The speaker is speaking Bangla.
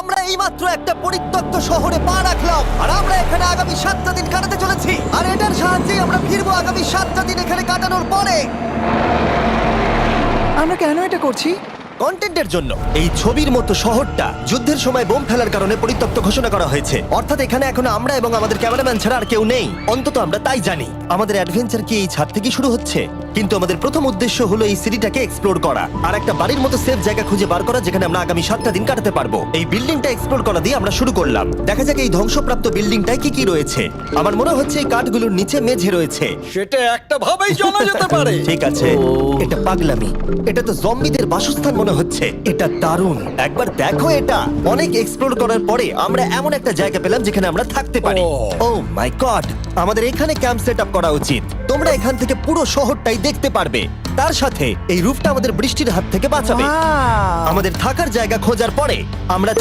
আমরা এইমাত্র একটা পরিত্যক্ত শহরে পা রাখলাম আর আমরা এখানে আগামী 7টা দিন কাটাতে চলেছি আর এটার সাহায্যে আমরা ফিরবো আগামী 7টা দিন এখানে কাটানোর পরে। আমরা কেন এটা করছি? কন্টেন্টের জন্য। এই ছবির মতো শহরটা যুদ্ধের সময় বোম ফেলার কারণে পরিত্যক্ত ঘোষণা করা হয়েছে, অর্থাৎ এখানে এখন আমরা এবং আমাদের ক্যামেরাম্যান ছাড়া আর কেউ নেই, অন্তত আমরা তাই জানি। আমাদের অ্যাডভেঞ্চার কি এই ছাদ থেকে শুরু হচ্ছে? কিন্তু আমাদের প্রথম উদ্দেশ্য হলো এই সিটিটাকে এক্সপ্লোর করা আর একটা বাড়ির মতো সেফ জায়গা খুঁজে বার করা যেখানে আমরা আগামী 7টা দিন কাটাতে পারবো। এই বিল্ডিংটা এক্সপ্লোর করা দিয়ে আমরা শুরু করলাম। দেখা যাক এই ধ্বংসপ্রাপ্ত বিল্ডিংটায় কি কি রয়েছে। আমার মনে হচ্ছে এই কাঠগুলোর নিচে মেঝে রয়েছে। সেটা একটা ভাবেই জানা যেতে পারে। ঠিক আছে, এটা পাগলামি। এটা তো জম্বিদের বাসস্থান মনে হচ্ছে। এটা দারুণ, একবার দেখো এটা। অনেক এক্সপ্লোর করার পরে আমরা এমন একটা জায়গা পেলাম যেখানে আমরা থাকতে পারি। ও মাই গড, আমাদের এখানে ক্যাম্প সেট আপ করা উচিত। তোমরা এখান থেকে পুরো শহরটাই দেখতে পারবে। তার সাথে এই রূফটা আমাদের বৃষ্টির হাত থেকে বাঁচাবে। Wow! আমাদের থাকার জায়গা খোঁজার পরে আমরা